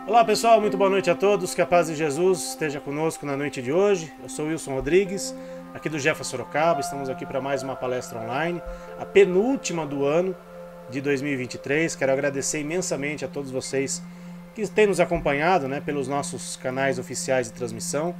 Olá pessoal, muito boa noite a todos, que a paz de Jesus esteja conosco na noite de hoje. Eu sou Wilson Rodrigues, aqui do Jefa Sorocaba, estamos aqui para mais uma palestra online, a penúltima do ano de 2023. Quero agradecer imensamente a todos vocês que têm nos acompanhado, pelos nossos canais oficiais de transmissão,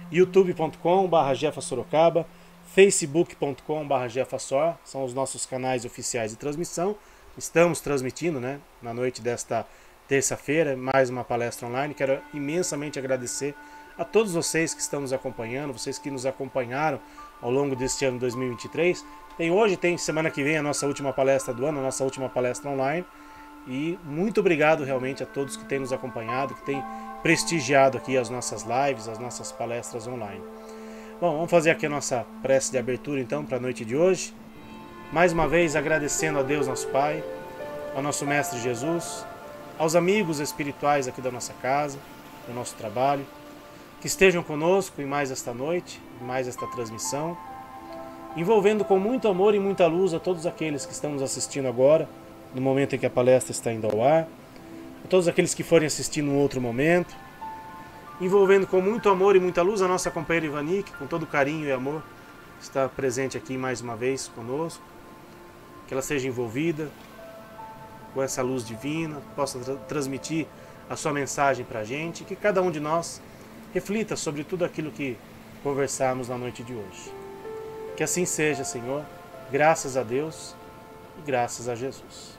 youtube.com/Jefa Sorocaba, facebook.com/Jefa Jefasor, são os nossos canais oficiais de transmissão. Estamos transmitindo, na noite desta terça-feira, mais uma palestra online. Quero imensamente agradecer a todos vocês que estão nos acompanhando, vocês que nos acompanharam ao longo deste ano 2023. Tem semana que vem a nossa última palestra do ano, a nossa última palestra online. E muito obrigado realmente a todos que têm nos acompanhado, que têm prestigiado aqui as nossas lives, as nossas palestras online. Bom, vamos fazer aqui a nossa prece de abertura então para a noite de hoje. Mais uma vez agradecendo a Deus nosso Pai, ao nosso Mestre Jesus, aos amigos espirituais aqui da nossa casa, do nosso trabalho, que estejam conosco em mais esta noite, em mais esta transmissão, envolvendo com muito amor e muita luz a todos aqueles que estão nos assistindo agora, no momento em que a palestra está indo ao ar, a todos aqueles que forem assistir num outro momento, envolvendo com muito amor e muita luz a nossa companheira Ivani, que com todo carinho e amor está presente aqui mais uma vez conosco, que ela seja envolvida com essa luz divina, possa transmitir a sua mensagem para a gente, que cada um de nós reflita sobre tudo aquilo que conversarmos na noite de hoje. Que assim seja, Senhor, graças a Deus e graças a Jesus.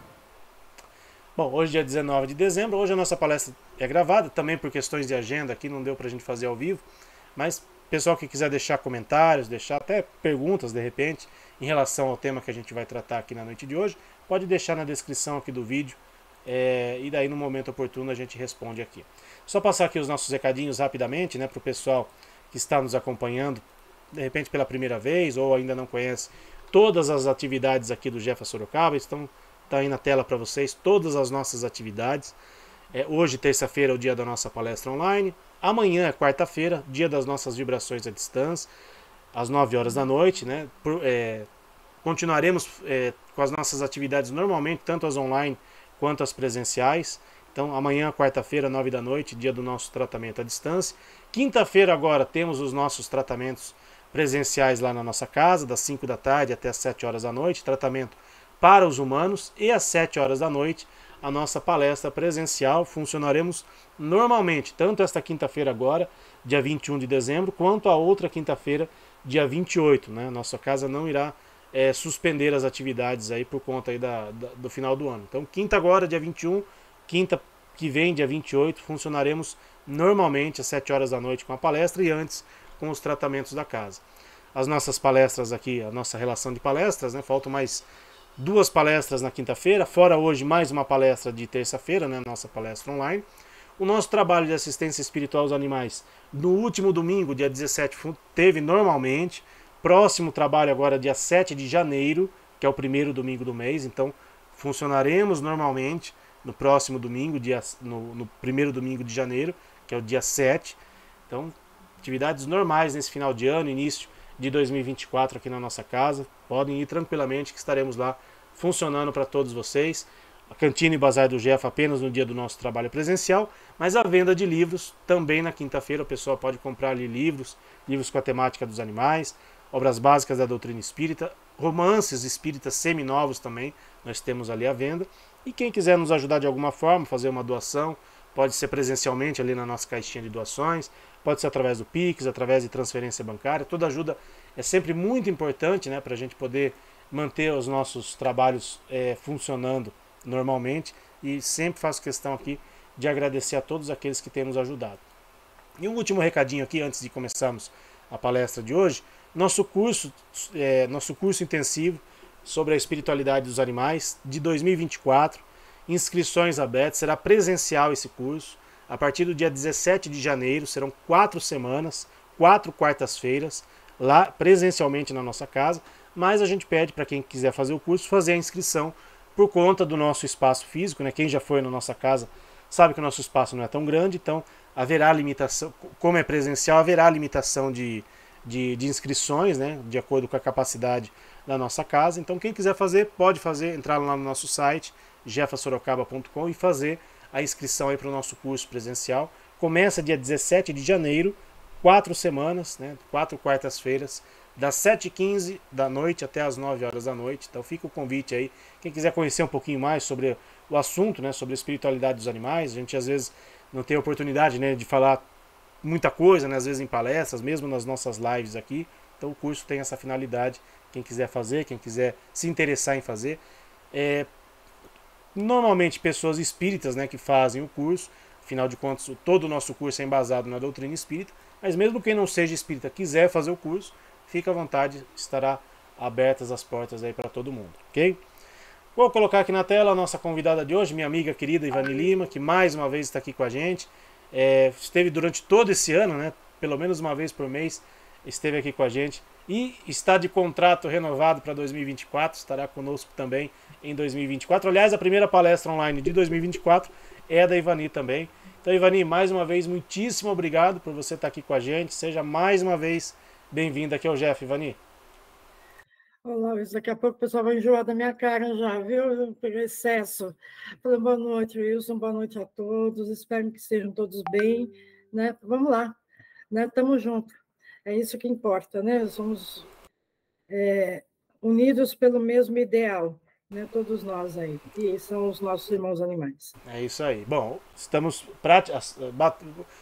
Bom, hoje é dia 19 de dezembro, hoje a nossa palestra é gravada, também por questões de agenda aqui, não deu para a gente fazer ao vivo, mas pessoal que quiser deixar comentários, deixar até perguntas de repente, em relação ao tema que a gente vai tratar aqui na noite de hoje, pode deixar na descrição aqui do vídeo e daí no momento oportuno a gente responde aqui. Só passar aqui os nossos recadinhos rapidamente, para o pessoal que está nos acompanhando, de repente pela primeira vez ou ainda não conhece todas as atividades aqui do Jefa Sorocaba, tá aí na tela para vocês todas as nossas atividades. Hoje, terça-feira, é o dia da nossa palestra online. Amanhã é quarta-feira, dia das nossas vibrações à distância, às 9 horas da noite, Continuaremos com as nossas atividades normalmente, tanto as online quanto as presenciais. Então, amanhã, quarta-feira, 9 da noite, dia do nosso tratamento à distância. Quinta-feira agora temos os nossos tratamentos presenciais lá na nossa casa, das 5 da tarde até as 7 horas da noite, tratamento para os humanos, e às 7 horas da noite a nossa palestra presencial. Funcionaremos normalmente, tanto esta quinta-feira agora, dia 21 de dezembro, quanto a outra quinta-feira, dia 28. Nossa casa não irá suspender as atividades aí por conta aí do final do ano. Então, quinta agora, dia 21, quinta que vem, dia 28, funcionaremos normalmente às 7 horas da noite com a palestra e antes com os tratamentos da casa. As nossas palestras aqui, a nossa relação de palestras, faltam mais 2 palestras na quinta-feira, fora hoje mais uma palestra de terça-feira, nossa palestra online. O nosso trabalho de assistência espiritual aos animais, no último domingo, dia 17, teve normalmente. Próximo trabalho agora dia 7 de janeiro, que é o primeiro domingo do mês, então funcionaremos normalmente no próximo domingo, no primeiro domingo de janeiro, que é o dia 7. Então, atividades normais nesse final de ano, início de 2024 aqui na nossa casa. Podem ir tranquilamente que estaremos lá funcionando para todos vocês. A Cantina e Bazar do Jefa apenas no dia do nosso trabalho presencial, mas a venda de livros também na quinta-feira. O pessoal pode comprar ali livros com a temática dos animais, obras básicas da doutrina espírita, romances espíritas seminovos também, nós temos ali à venda. E quem quiser nos ajudar de alguma forma, fazer uma doação, pode ser presencialmente ali na nossa caixinha de doações, pode ser através do Pix, através de transferência bancária. Toda ajuda é sempre muito importante, para a gente poder manter os nossos trabalhos funcionando normalmente. E sempre faço questão aqui de agradecer a todos aqueles que têm nos ajudado. E um último recadinho aqui, antes de começarmos a palestra de hoje. Nosso curso intensivo sobre a espiritualidade dos animais de 2024, inscrições abertas, será presencial esse curso, a partir do dia 17 de janeiro, serão 4 semanas, 4 quartas-feiras, lá presencialmente na nossa casa, mas a gente pede para quem quiser fazer o curso, fazer a inscrição por conta do nosso espaço físico, Quem já foi na nossa casa sabe que o nosso espaço não é tão grande, então haverá limitação, como é presencial, haverá limitação de inscrições, de acordo com a capacidade da nossa casa. Então quem quiser fazer, pode fazer, entrar lá no nosso site, jefasorocaba.com, e fazer a inscrição aí para o nosso curso presencial. Começa dia 17 de janeiro, 4 semanas, né? 4 quartas-feiras, das 7h15 da noite até as 9 horas da noite. Então fica o convite aí. Quem quiser conhecer um pouquinho mais sobre o assunto, né? Sobre a espiritualidade dos animais, a gente às vezes não tem oportunidade, né, de falar muita coisa, né? Às vezes em palestras, mesmo nas nossas lives aqui. Então o curso tem essa finalidade. Quem quiser fazer, quem quiser se interessar em fazer. Normalmente pessoas espíritas, né, que fazem o curso. Afinal de contas, todo o nosso curso é embasado na doutrina espírita. Mas mesmo quem não seja espírita quiser fazer o curso, fica à vontade, estará abertas as portas aí para todo mundo, ok? Vou colocar aqui na tela a nossa convidada de hoje, minha amiga querida Ivani Lima, que mais uma vez está aqui com a gente. Esteve durante todo esse ano, né, pelo menos uma vez por mês, esteve aqui com a gente e está de contrato renovado para 2024, estará conosco também em 2024. Aliás, a primeira palestra online de 2024 é da Ivani também. Então, Ivani, mais uma vez, muitíssimo obrigado por você estar aqui com a gente. Seja mais uma vez bem-vinda aqui ao Jeff, Ivani. Olá, Wilson. Daqui a pouco o pessoal vai enjoar da minha cara já, viu? Pelo excesso. Falei, boa noite, Wilson. Boa noite a todos. Espero que estejam todos bem. Né? Vamos lá. Né? Tamo junto. É isso que importa, né? Somos unidos pelo mesmo ideal, né? Todos nós aí. E são os nossos irmãos animais. É isso aí. Bom, estamos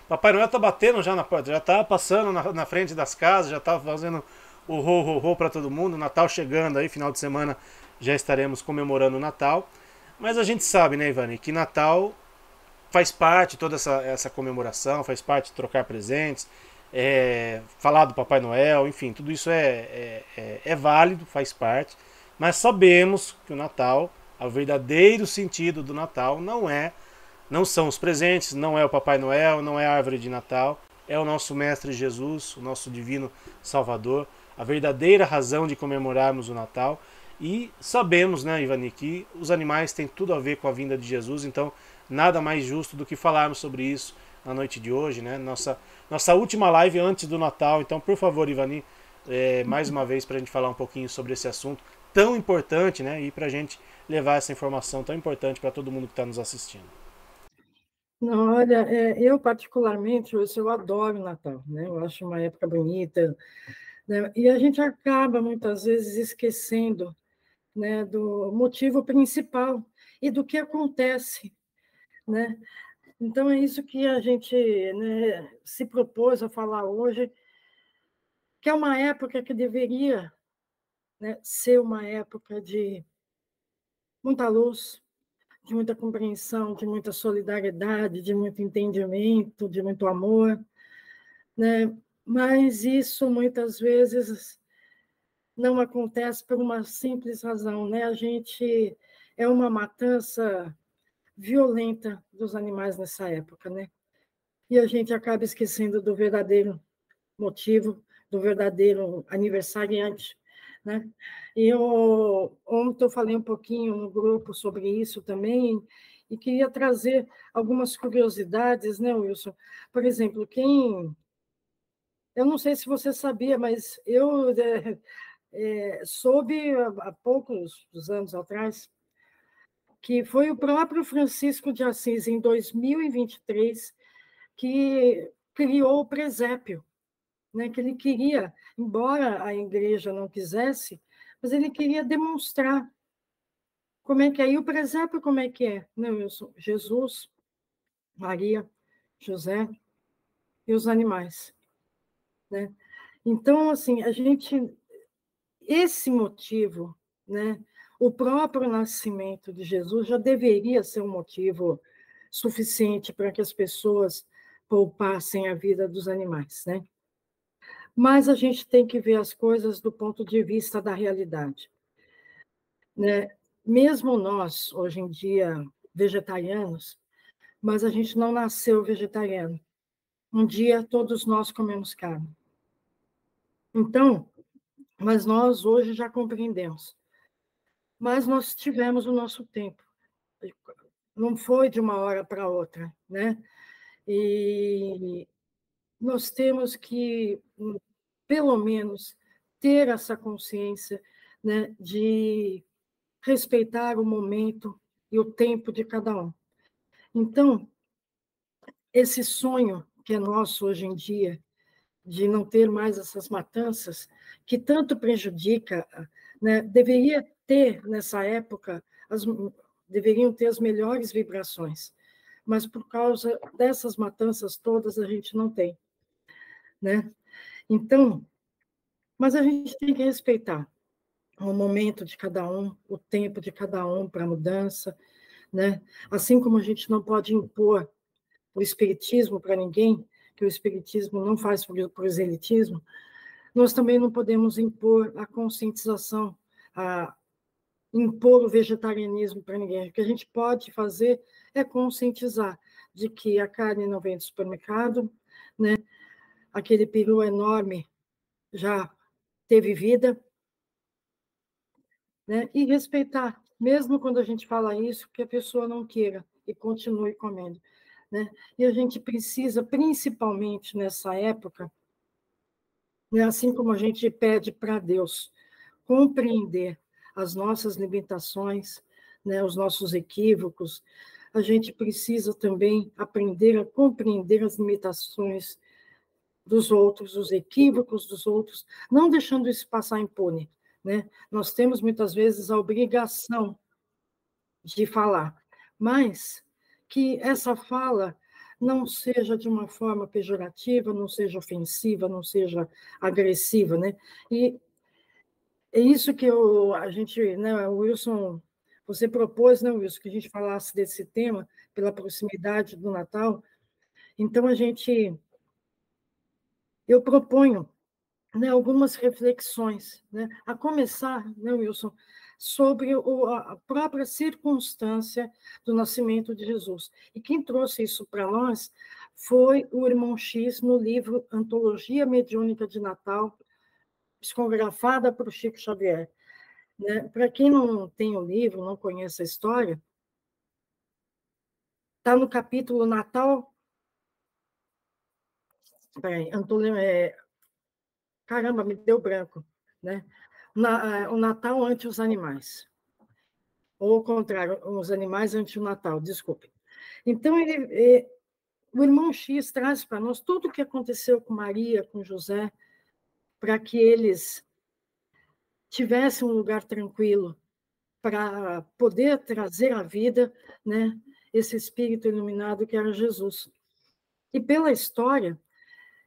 Papai Noel está batendo já na porta, já está passando na frente das casas, já está fazendo o ho para todo mundo. Natal chegando aí, final de semana já estaremos comemorando o Natal. Mas a gente sabe, né, Ivani, que Natal faz parte toda essa comemoração, faz parte de trocar presentes, falar do Papai Noel, enfim, tudo isso é válido, faz parte. Mas sabemos que o Natal, o verdadeiro sentido do Natal não são os presentes, não é o Papai Noel, não é a árvore de Natal, é o nosso Mestre Jesus, o nosso divino Salvador, a verdadeira razão de comemorarmos o Natal. E sabemos, né, Ivani, que os animais têm tudo a ver com a vinda de Jesus, então nada mais justo do que falarmos sobre isso na noite de hoje, né? Nossa última live antes do Natal. Então, por favor, Ivani, mais uma vez para a gente falar um pouquinho sobre esse assunto tão importante, né? E para a gente levar essa informação tão importante para todo mundo que está nos assistindo. Não, olha, eu particularmente, eu adoro o Natal, né? Eu acho uma época bonita, né? E a gente acaba muitas vezes esquecendo, né, do motivo principal e do que acontece, né? Então é isso que a gente, né, se propôs a falar hoje, que é uma época que deveria, né, ser uma época de muita luz, de muita compreensão, de muita solidariedade, de muito entendimento, de muito amor, né? Mas isso muitas vezes não acontece por uma simples razão, né? A gente é uma matança violenta dos animais nessa época, né? E a gente acaba esquecendo do verdadeiro motivo, do verdadeiro aniversariante, né? E eu ontem eu falei um pouquinho no grupo sobre isso também e queria trazer algumas curiosidades, né, Wilson? Por exemplo, eu não sei se você sabia, mas eu soube há poucos anos atrás que foi o próprio Francisco de Assis, em 2023, que criou o presépio, né? Que ele queria, embora a igreja não quisesse, mas ele queria demonstrar como é que é. E o presépio, como é que é? Né, Wilson? Jesus, Maria, José e os animais, né? Então, assim, esse motivo, né? O próprio nascimento de Jesus já deveria ser um motivo suficiente para que as pessoas poupassem a vida dos animais, né? Mas a gente tem que ver as coisas do ponto de vista da realidade, né? Mesmo nós, hoje em dia, vegetarianos, mas a gente não nasceu vegetariano. Um dia todos nós comemos carne. Então, mas nós hoje já compreendemos. Mas nós tivemos o nosso tempo. Não foi de uma hora para outra, né? E nós temos que, pelo menos, ter essa consciência, né, de respeitar o momento e o tempo de cada um. Então, esse sonho que é nosso hoje em dia, de não ter mais essas matanças, que tanto prejudica, né? Deveria ter, nessa época, deveriam ter as melhores vibrações, mas por causa dessas matanças todas, a gente não tem, né? Então, mas a gente tem que respeitar o momento de cada um, o tempo de cada um para a mudança, né? Assim como a gente não pode impor o espiritismo para ninguém, que o espiritismo não faz proselitismo, nós também não podemos impor a conscientização, a impor o vegetarianismo para ninguém. O que a gente pode fazer é conscientizar de que a carne não vem do supermercado, né? Aquele peru enorme já teve vida, né? E respeitar, mesmo quando a gente fala isso, que a pessoa não queira e continue comendo, né? E a gente precisa, principalmente nessa época, né, assim como a gente pede para Deus compreender as nossas limitações, né, os nossos equívocos, a gente precisa também aprender a compreender as limitações dos outros, os equívocos dos outros, não deixando isso passar impune, né? Nós temos muitas vezes a obrigação de falar, mas que essa fala não seja de uma forma pejorativa, não seja ofensiva, não seja agressiva, né? E é isso que a gente, né, o Wilson, você propôs, né, Wilson, que a gente falasse desse tema pela proximidade do Natal. Então eu proponho, né, algumas reflexões, né, a começar, né, Wilson, sobre a própria circunstância do nascimento de Jesus. E quem trouxe isso para nós foi o irmão X no livro Antologia Mediúnica de Natal, psicografada por Chico Xavier. Né? Para quem não tem o livro, não conhece a história, está no capítulo Natal. Peraí, Antônio, caramba, me deu branco. Né? O Natal ante os animais. Ou ao contrário, os animais ante o Natal, desculpe. Então, o irmão X traz para nós tudo o que aconteceu com Maria, com José, para que eles tivessem um lugar tranquilo, para poder trazer à vida, né, esse espírito iluminado que era Jesus. E pela história,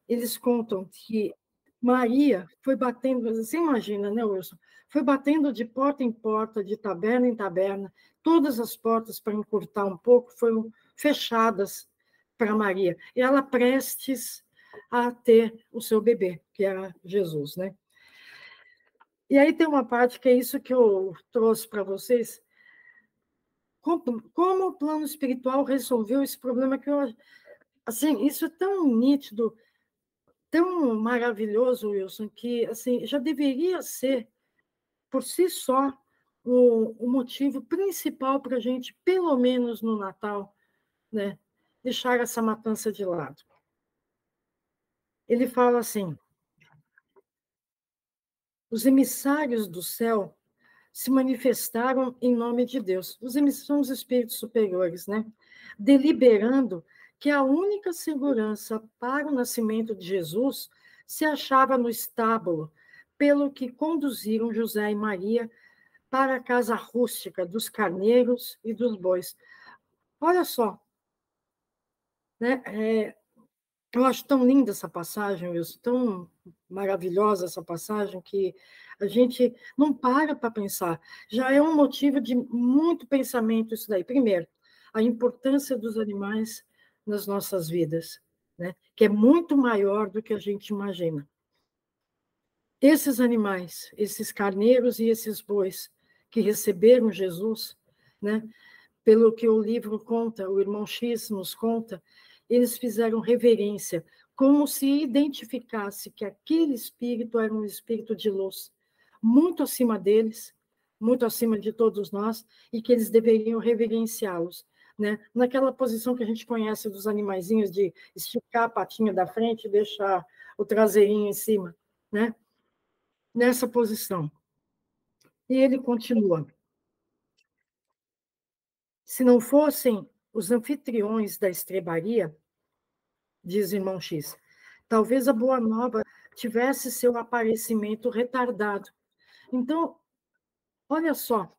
eles contam que Maria foi batendo, você imagina, né, Wilson? Foi batendo de porta em porta, de taberna em taberna, todas as portas, para encurtar um pouco, foram fechadas para Maria. E ela prestes a ter o seu bebê, que era Jesus, né? E aí tem uma parte que é isso que eu trouxe para vocês, como o plano espiritual resolveu esse problema que eu, assim, isso é tão nítido, tão maravilhoso, Wilson, que assim já deveria ser por si só o motivo principal para a gente, pelo menos no Natal, né, deixar essa matança de lado. Ele fala assim: os emissários do céu se manifestaram em nome de Deus. Os emissários são os espíritos superiores, né? Deliberando que a única segurança para o nascimento de Jesus se achava no estábulo, pelo que conduziram José e Maria para a casa rústica dos carneiros e dos bois. Olha só, né? Eu acho tão linda essa passagem, Wilson, tão maravilhosa essa passagem, que a gente não para pensar. Já é um motivo de muito pensamento isso daí. Primeiro, a importância dos animais nas nossas vidas, né? Que é muito maior do que a gente imagina. Esses animais, esses carneiros e esses bois que receberam Jesus, né? Pelo que o livro conta, o irmão X nos conta, eles fizeram reverência, como se identificasse que aquele espírito era um espírito de luz, muito acima deles, muito acima de todos nós, e que eles deveriam reverenciá-los, né? Naquela posição que a gente conhece dos animaizinhos, de esticar a patinha da frente e deixar o traseirinho em cima, né? Nessa posição. E ele continua: se não fossem os anfitriões da estrebaria, diz o irmão X, talvez a Boa Nova tivesse seu aparecimento retardado. Então, olha só,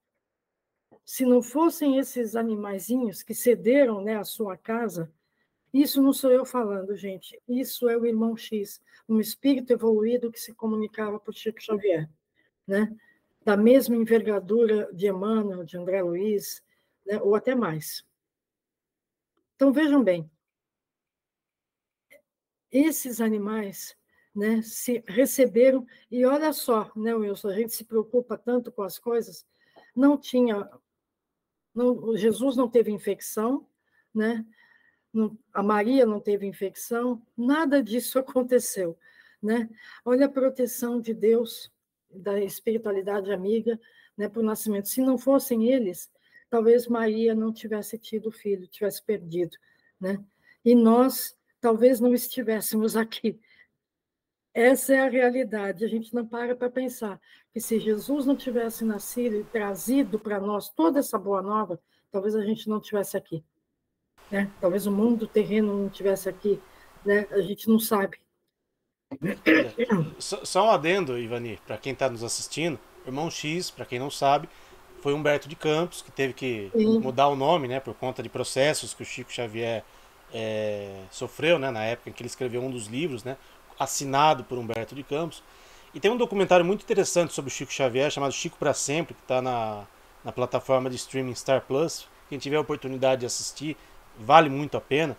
se não fossem esses animaizinhos que cederam, né, a sua casa, isso não sou eu falando, gente, isso é o irmão X, um espírito evoluído que se comunicava por Chico Xavier, né? Da mesma envergadura de Emmanuel, de André Luiz, né, ou até mais. Então, vejam bem, esses animais, né, se receberam, e olha só, né, Wilson, a gente se preocupa tanto com as coisas, não tinha, não, Jesus não teve infecção, né, a Maria não teve infecção, nada disso aconteceu, né? Olha a proteção de Deus, da espiritualidade amiga, né, para o nascimento. Se não fossem eles, talvez Maria não tivesse tido filho, tivesse perdido, né? E nós talvez não estivéssemos aqui. Essa é a realidade. A gente não para pensar que se Jesus não tivesse nascido e trazido para nós toda essa boa nova, talvez a gente não tivesse aqui. Né? Talvez o mundo terreno não tivesse aqui, né? A gente não sabe. Olha, só um adendo, Ivani, para quem está nos assistindo, o irmão X, para quem não sabe, foi Humberto de Campos, que teve que Sim, mudar o nome, né, por conta de processos que o Chico Xavier sofreu, né, na época em que ele escreveu um dos livros, né, assinado por Humberto de Campos. E tem um documentário muito interessante sobre o Chico Xavier, chamado Chico para Sempre, que está na plataforma de streaming Star Plus. Quem tiver a oportunidade de assistir, vale muito a pena.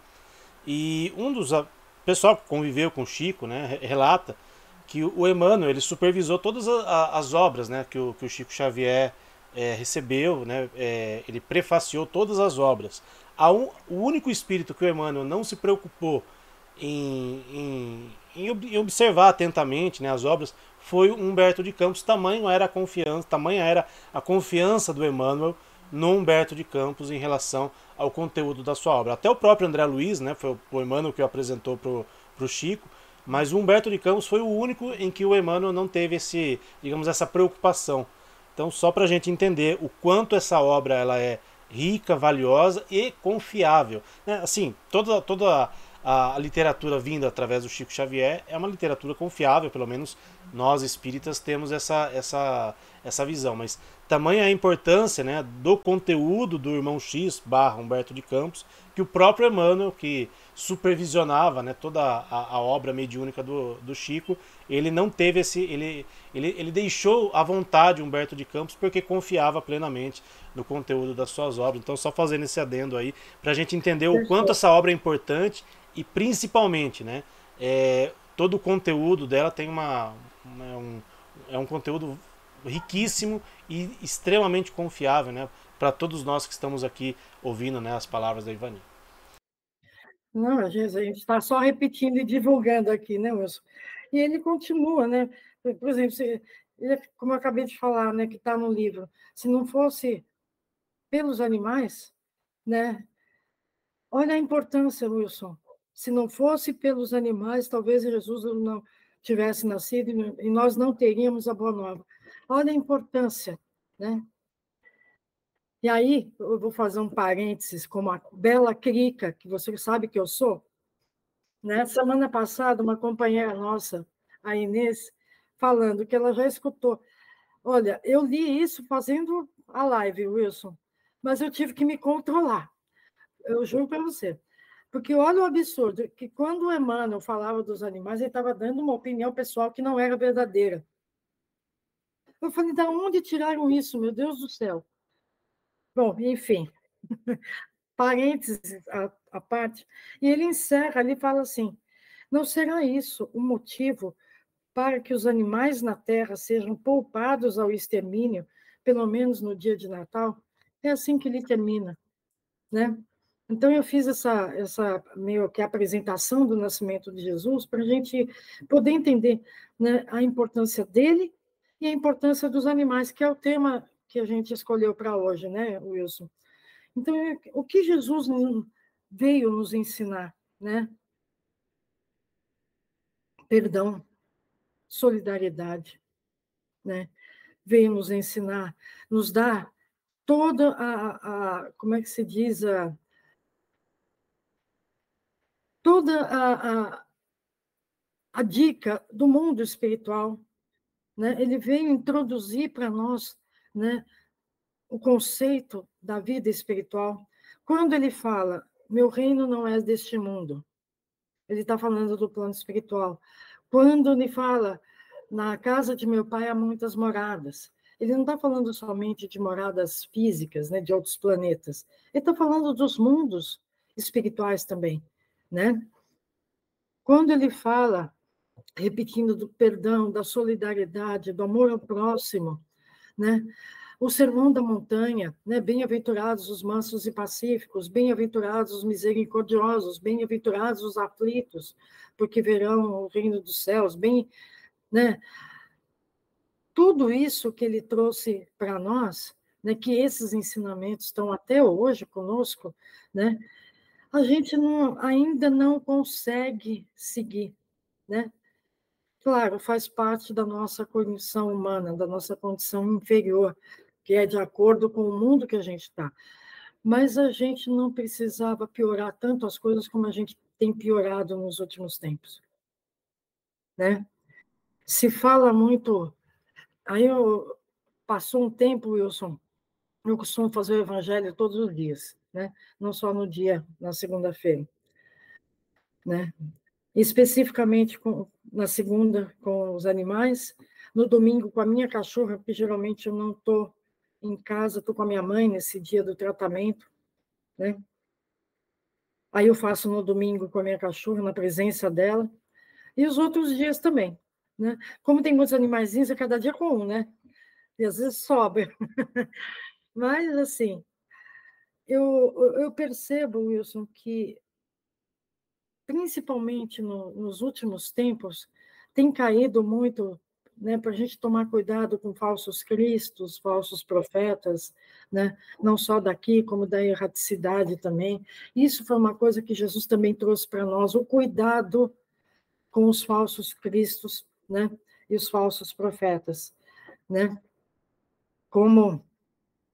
E um dos pessoal que conviveu com o Chico, né, relata que o Emmanuel ele supervisou todas as obras, né, que o Chico Xavier recebeu, né, ele prefaciou todas as obras. O único espírito que o Emmanuel não se preocupou em observar atentamente, né, as obras foi o Humberto de Campos. Tamanha era a confiança do Emmanuel no Humberto de Campos em relação ao conteúdo da sua obra. Até o próprio André Luiz, né, foi o Emmanuel que o apresentou pro Chico, mas o Humberto de Campos foi o único em que o Emmanuel não teve essa preocupação. Então, só para a gente entender o quanto essa obra ela é rica, valiosa e confiável. Né? Assim, toda a literatura vinda através do Chico Xavier é uma literatura confiável, pelo menos nós espíritas temos essa visão. Mas tamanha a importância, né, do conteúdo do irmão X barra Humberto de Campos, que o próprio Emmanuel, que supervisionava, né, toda a obra mediúnica do Chico, ele não teve ele deixou à vontade Humberto de Campos porque confiava plenamente no conteúdo das suas obras. Então, só fazendo esse adendo aí, para a gente entender o quanto perfeito. essa obra é importante e principalmente, né, todo o conteúdo dela tem é um conteúdo riquíssimo e extremamente confiável, né, para todos nós que estamos aqui ouvindo, né, as palavras da Ivani. Não, a gente está só repetindo e divulgando aqui, né, Wilson? E ele continua, né? Por exemplo, como eu acabei de falar, né, que está no livro, se não fosse pelos animais, né? Olha a importância, Wilson. Se não fosse pelos animais, talvez Jesus não tivesse nascido e nós não teríamos a Boa Nova. Olha a importância, né? E aí, eu vou fazer um parênteses, como a bela crica, que você sabe que eu sou. Né? Semana passada, uma companheira nossa, a Inês, falando que ela já escutou. Olha, eu li isso fazendo a live, Wilson, mas eu tive que me controlar, eu juro para você. Porque olha o absurdo, que quando o Emmanuel falava dos animais, ele estava dando uma opinião pessoal que não era verdadeira. Eu falei, da onde tiraram isso, meu Deus do céu? Bom, enfim, parênteses à parte, e ele encerra ali e fala assim: não será isso o motivo para que os animais na Terra sejam poupados ao extermínio, pelo menos no dia de Natal? É assim que ele termina, né? Então eu fiz essa meio que apresentação do nascimento de Jesus para a gente poder entender, né, a importância dele e a importância dos animais, que é o tema que a gente escolheu para hoje, né, Wilson? Então, o que Jesus veio nos ensinar, né? Perdão, solidariedade, né? Veio nos ensinar, nos dar toda como é que se diz, toda a dica do mundo espiritual, né? Ele veio introduzir para nós, né, o conceito da vida espiritual. Quando ele fala, meu reino não é deste mundo, ele está falando do plano espiritual. Quando ele fala, na casa de meu pai há muitas moradas, ele não está falando somente de moradas físicas, né, de outros planetas. Ele está falando dos mundos espirituais também, né? Quando ele fala, repetindo, do perdão, da solidariedade, do amor ao próximo, né? O sermão da montanha, né? Bem-aventurados os mansos e pacíficos, bem-aventurados os misericordiosos, bem-aventurados os aflitos, porque verão o reino dos céus, bem, né? Tudo isso que ele trouxe para nós, né? Que esses ensinamentos estão até hoje conosco, né? A gente ainda não consegue seguir, né? Claro, faz parte da nossa condição humana, da nossa condição inferior, que é de acordo com o mundo que a gente está. Mas a gente não precisava piorar tanto as coisas como a gente tem piorado nos últimos tempos, né? Se fala muito. Passou um tempo, Wilson, eu costumo fazer o evangelho todos os dias, né? Não só no dia, na segunda-feira, né? Especificamente na segunda com os animais, no domingo com a minha cachorra, porque geralmente eu não estou em casa, estou com a minha mãe nesse dia do tratamento, né? Aí eu faço no domingo com a minha cachorra, na presença dela, e os outros dias também, né? Como tem muitos animaizinhos, é cada dia com um, né? E às vezes sobra. Mas, assim, eu percebo, Wilson, que principalmente nos últimos tempos, tem caído muito, né, para a gente tomar cuidado com falsos cristos, falsos profetas, né, não só daqui, como da erraticidade também. Isso foi uma coisa que Jesus também trouxe para nós, o cuidado com os falsos cristos, né, e os falsos profetas, né, como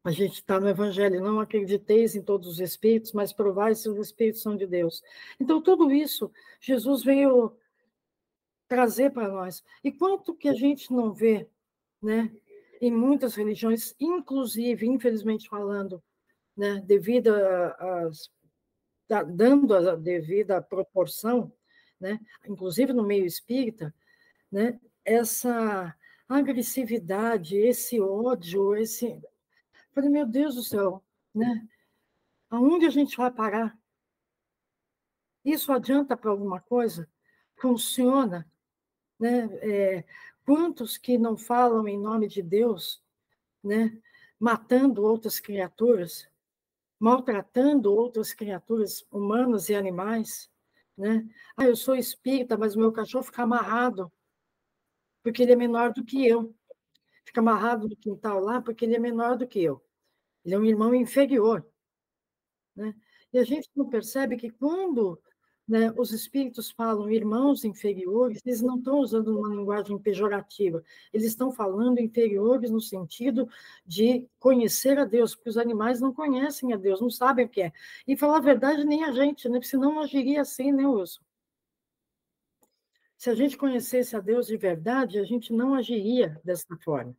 a gente está no Evangelho, não acrediteis em todos os espíritos, mas provai se os espíritos são de Deus. Então, tudo isso, Jesus veio trazer para nós. E quanto que a gente não vê, né, em muitas religiões, inclusive, infelizmente falando, né, dando a devida proporção, né, inclusive no meio espírita, né, essa agressividade, esse ódio, esse... Falei, meu Deus do céu, né? Aonde a gente vai parar? Isso adianta para alguma coisa? Funciona? Né? Quantos que não falam em nome de Deus, né? Matando outras criaturas, maltratando outras criaturas humanas e animais, né? Ah, eu sou espírita, mas o meu cachorro fica amarrado porque ele é menor do que eu. Fica amarrado no quintal lá porque ele é menor do que eu. Ele é um irmão inferior, né? E a gente não percebe que quando, né, os espíritos falam irmãos inferiores, eles não estão usando uma linguagem pejorativa, eles estão falando inferiores no sentido de conhecer a Deus, porque os animais não conhecem a Deus, não sabem o que é. E falar a verdade, nem a gente, né? Porque senão não agiria assim, né, Wilson? Se a gente conhecesse a Deus de verdade, a gente não agiria dessa forma,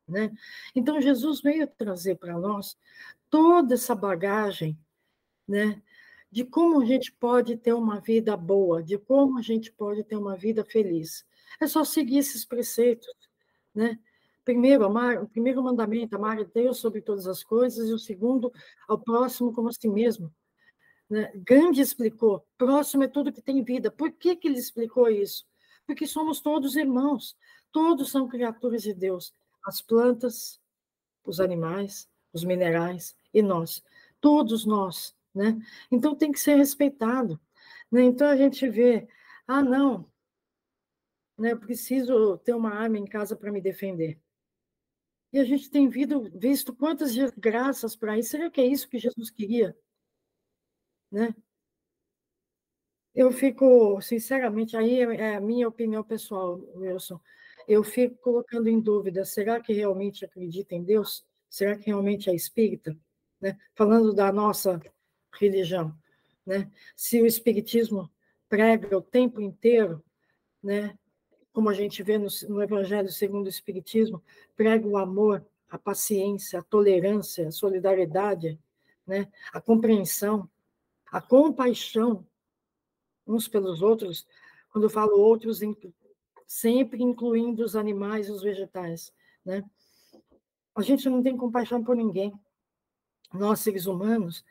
né? Então, Jesus veio trazer para nós toda essa bagagem, né, de como a gente pode ter uma vida boa, de como a gente pode ter uma vida feliz. É só seguir esses preceitos, né? Primeiro, o primeiro mandamento, amar a Deus sobre todas as coisas, e o segundo, ao próximo como a si mesmo. Né? Gandhi explicou, próximo é tudo que tem vida. Por que que ele explicou isso? Porque somos todos irmãos, todos são criaturas de Deus. As plantas, os animais, os minerais e nós. Todos nós, né? Então tem que ser respeitado, né? Então a gente vê, ah, não, né? Eu preciso ter uma arma em casa para me defender. E a gente tem visto quantas desgraças para isso. Será que é isso que Jesus queria, né? Eu fico, sinceramente, aí é a minha opinião pessoal, Wilson. Eu fico colocando em dúvida: será que realmente acredita em Deus? Será que realmente é espírita? Né? Falando da nossa religião, né? Se o Espiritismo prega o tempo inteiro, né? Como a gente vê no Evangelho segundo o Espiritismo, prega o amor, a paciência, a tolerância, a solidariedade, né? A compreensão, a compaixão uns pelos outros. Quando eu falo outros, sempre incluindo os animais e os vegetais, né? A gente não tem compaixão por ninguém. Nós, seres humanos,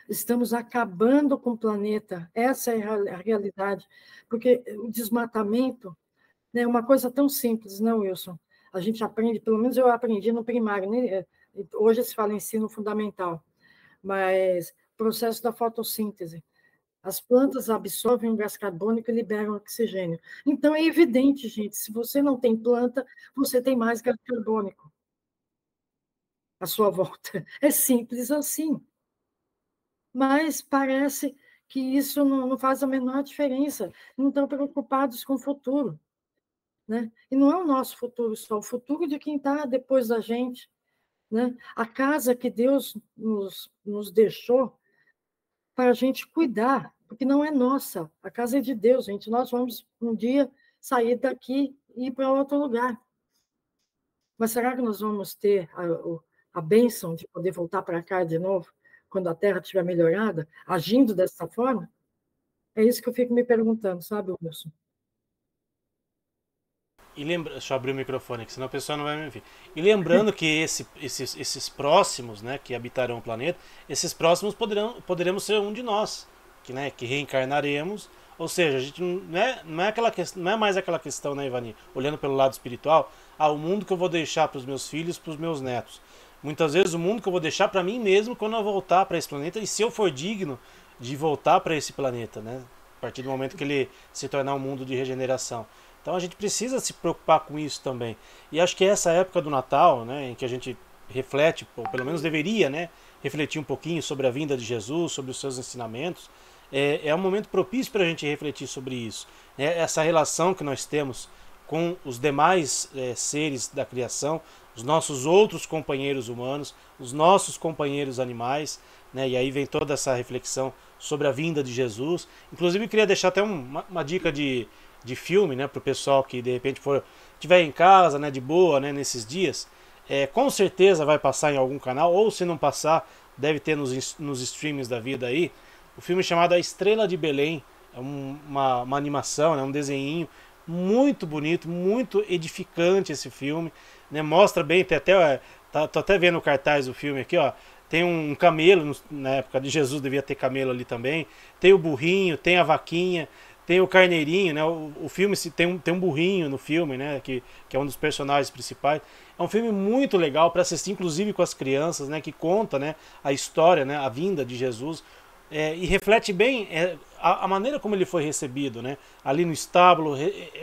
estamos acabando com o planeta. Essa é a realidade. Porque o desmatamento, né, é uma coisa tão simples, não, Wilson? A gente aprende, pelo menos eu aprendi no primário, né? Hoje se fala ensino fundamental, mas processo da fotossíntese. As plantas absorvem o gás carbônico e liberam oxigênio. Então, é evidente, gente, se você não tem planta, você tem mais gás carbônico à sua volta. É simples assim. Mas parece que isso não faz a menor diferença. Não estão preocupados com o futuro. Né? E não é o nosso futuro só, o futuro de quem está depois da gente. Né? A casa que Deus nos deixou para a gente cuidar, porque não é nossa, a casa é de Deus, gente. Nós vamos um dia sair daqui e ir para outro lugar. Mas será que nós vamos ter a bênção de poder voltar para cá de novo, quando a Terra estiver melhorada, agindo dessa forma? É isso que eu fico me perguntando, sabe, Wilson? E lembra, deixa eu abrir o microfone aqui, senão a pessoa não vai me ouvir. E lembrando que esses próximos, né, que habitarão o planeta, esses próximos poderemos ser um de nós, que reencarnaremos. Ou seja, a gente não é mais aquela questão, né, Ivani, olhando pelo lado espiritual, o mundo que eu vou deixar para os meus filhos, para os meus netos. Muitas vezes o mundo que eu vou deixar para mim mesmo quando eu voltar para esse planeta, e se eu for digno de voltar para esse planeta, né, a partir do momento que ele se tornar um mundo de regeneração. Então a gente precisa se preocupar com isso também. E acho que essa época do Natal, né, em que a gente reflete, ou pelo menos deveria, né, refletir um pouquinho sobre a vinda de Jesus, sobre os seus ensinamentos, é um momento propício para a gente refletir sobre isso. Essa relação que nós temos com os demais seres da criação, os nossos outros companheiros humanos, os nossos companheiros animais, né, e aí vem toda essa reflexão sobre a vinda de Jesus. Inclusive, eu queria deixar até uma dica de filme, né, para o pessoal que de repente estiver em casa, né, de boa, né, nesses dias. Com certeza vai passar em algum canal, ou se não passar, deve ter nos streamings da vida aí. O filme chamado A Estrela de Belém. É uma animação, né, um desenhinho muito bonito, muito edificante esse filme. Né, mostra bem, tem até, tô até vendo o cartaz do filme aqui, ó. Tem um camelo, na época de Jesus devia ter camelo ali também. Tem o burrinho, tem a vaquinha, tem o carneirinho, né? O filme tem um burrinho no filme, né? Que é um dos personagens principais. É um filme muito legal para assistir, inclusive com as crianças, né? Que conta, né, a história, né, a vinda de Jesus. E reflete bem a maneira como ele foi recebido, né? Ali no estábulo,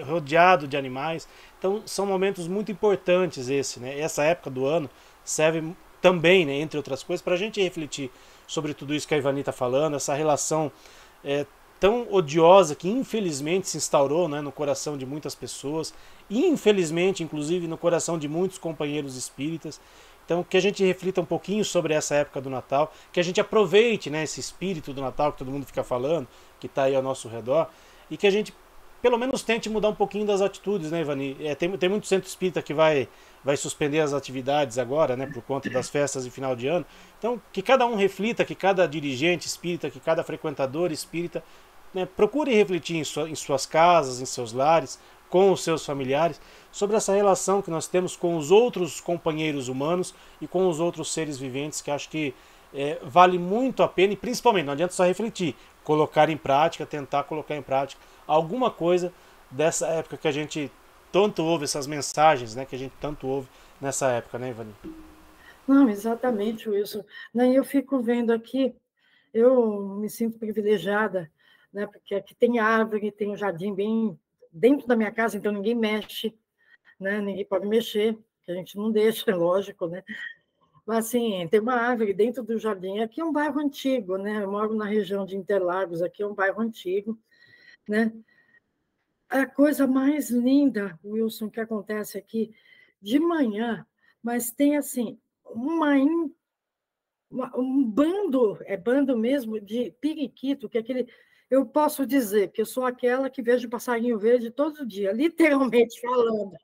rodeado de animais. Então são momentos muito importantes esse, né? Essa época do ano serve também, né, entre outras coisas, para a gente refletir sobre tudo isso que a Ivani está falando, essa relação é, tão odiosa que infelizmente se instaurou, né, no coração de muitas pessoas, e infelizmente, inclusive, no coração de muitos companheiros espíritas. Então, que a gente reflita um pouquinho sobre essa época do Natal, que a gente aproveite, né, esse espírito do Natal que todo mundo fica falando, que está aí ao nosso redor, e que a gente pelo menos tente mudar um pouquinho das atitudes, né, Ivani? Tem muito centro espírita que vai suspender as atividades agora, né, por conta das festas de final de ano. Então, que cada um reflita, que cada dirigente espírita, que cada frequentador espírita, né, procure refletir em suas casas, em seus lares, com os seus familiares, sobre essa relação que nós temos com os outros companheiros humanos e com os outros seres viventes, que acho que vale muito a pena, e principalmente, não adianta só refletir, colocar em prática, tentar colocar em prática alguma coisa dessa época que a gente tanto ouve, essas mensagens, né, que a gente tanto ouve nessa época, né, Ivani? Não, exatamente, Wilson. Né, eu fico vendo aqui, eu me sinto privilegiada, né, porque aqui tem árvore, tem um jardim bem dentro da minha casa, então ninguém mexe, né, ninguém pode mexer, que a gente não deixa, é lógico, né? Mas, assim, tem uma árvore dentro do jardim. Aqui é um bairro antigo, né? Eu moro na região de Interlagos, aqui é um bairro antigo, né? A coisa mais linda, Wilson, que acontece aqui de manhã, mas tem, assim, uma um bando, é bando mesmo, de periquito, que é aquele. Eu posso dizer que eu sou aquela que vejo passarinho verde todo dia, literalmente falando.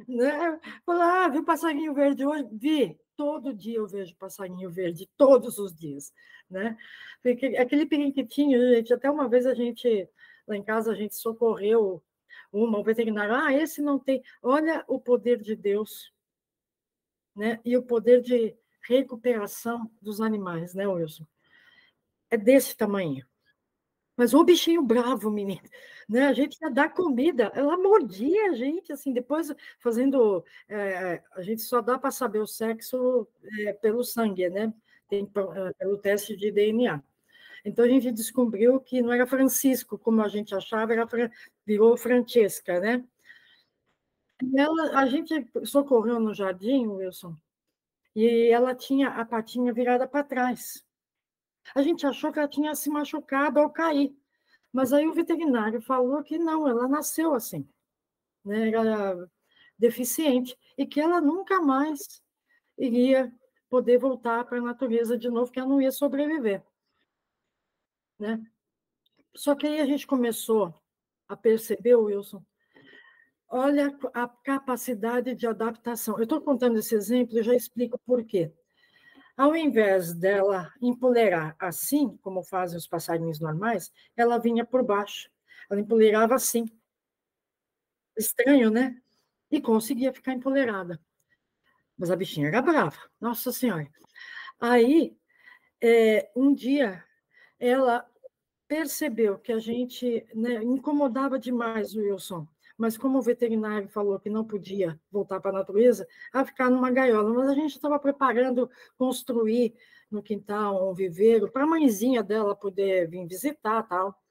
Né? Falar, viu passarinho verde hoje? Vi. Todo dia eu vejo passarinho verde, todos os dias. Né? Porque aquele periquitinho, gente, até uma vez lá em casa, a gente socorreu o veterinário. Ah, esse não tem. Olha o poder de Deus, né? E o poder de recuperação dos animais, né, Wilson? É desse tamanho. Mas o bichinho bravo, menino, né? A gente ia dar comida, ela mordia a gente, assim, depois fazendo. A gente só dá para saber o sexo pelo sangue, né? Pelo teste de DNA. Então a gente descobriu que não era Francisco, como a gente achava, virou Francesca, né? E a gente socorreu no jardim, Wilson, e ela tinha a patinha virada para trás. A gente achou que ela tinha se machucado ao cair. Mas aí o veterinário falou que não, ela nasceu assim, né? Era deficiente, e que ela nunca mais iria poder voltar para a natureza de novo, que ela não ia sobreviver. Né? Só que aí a gente começou a perceber, Wilson, olha a capacidade de adaptação. Eu estou contando esse exemplo, eu já explico por quê. Ao invés dela empoleirar assim, como fazem os passarinhos normais, ela vinha por baixo. Ela empoleirava assim. Estranho, né? E conseguia ficar empoleirada. Mas a bichinha era brava, nossa senhora. Aí, um dia, ela percebeu que a gente, né, incomodava demais o Wilson, mas como o veterinário falou que não podia voltar para a natureza, a ficar numa gaiola. Mas a gente estava preparando construir no quintal um viveiro para a mãezinha dela poder vir visitar, tal.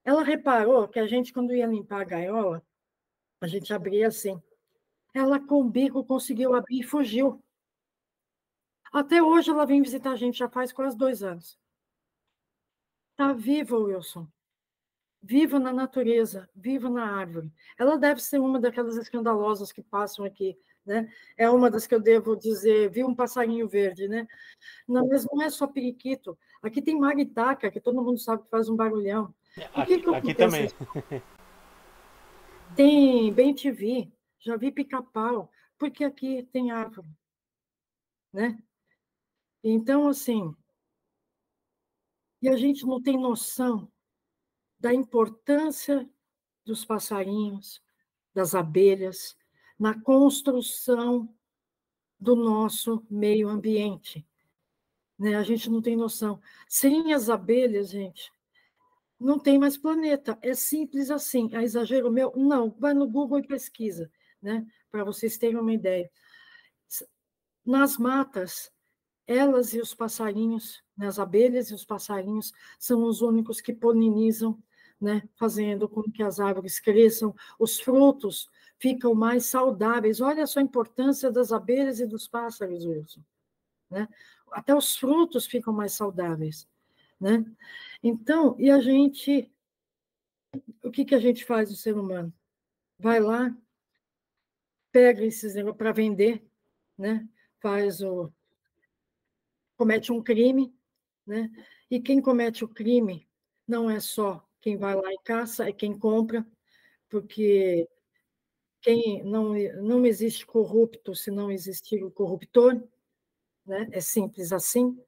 Ela reparou que a gente, quando ia limpar a gaiola, a gente abria assim. Ela, com o bico, conseguiu abrir e fugiu. Até hoje ela vem visitar a gente, já faz quase 2 anos. Está viva, Wilson. Viva na natureza, viva na árvore. Ela deve ser uma daquelas escandalosas que passam aqui, né? É uma das que eu devo dizer, vi um passarinho verde, né? Não, mas não é só periquito. Aqui tem maritaca, que todo mundo sabe que faz um barulhão. O que Aqui acontece? também. Tem bem-te-vi, já vi pica-pau, porque aqui tem árvore, né? Então, assim, e a gente não tem noção da importância dos passarinhos, das abelhas, na construção do nosso meio ambiente. Né? A gente não tem noção. Sem as abelhas, gente, não tem mais planeta. É simples assim. É exagero meu? Não. Vai no Google e pesquisa, né? Para vocês terem uma ideia. Nas matas, elas e os passarinhos, né, as abelhas e os passarinhos, são os únicos que polinizam, né, fazendo com que as árvores cresçam, os frutos ficam mais saudáveis. Olha só a importância das abelhas e dos pássaros, Wilson. Né? Até os frutos ficam mais saudáveis. Né? Então, e a gente, o que a gente faz, o ser humano? Vai lá, pega esses negócios para vender, né? Comete um crime, né? E quem comete o crime não é só quem vai lá e caça, é quem compra, porque quem não existe corrupto se não existir o corruptor, né? É simples assim.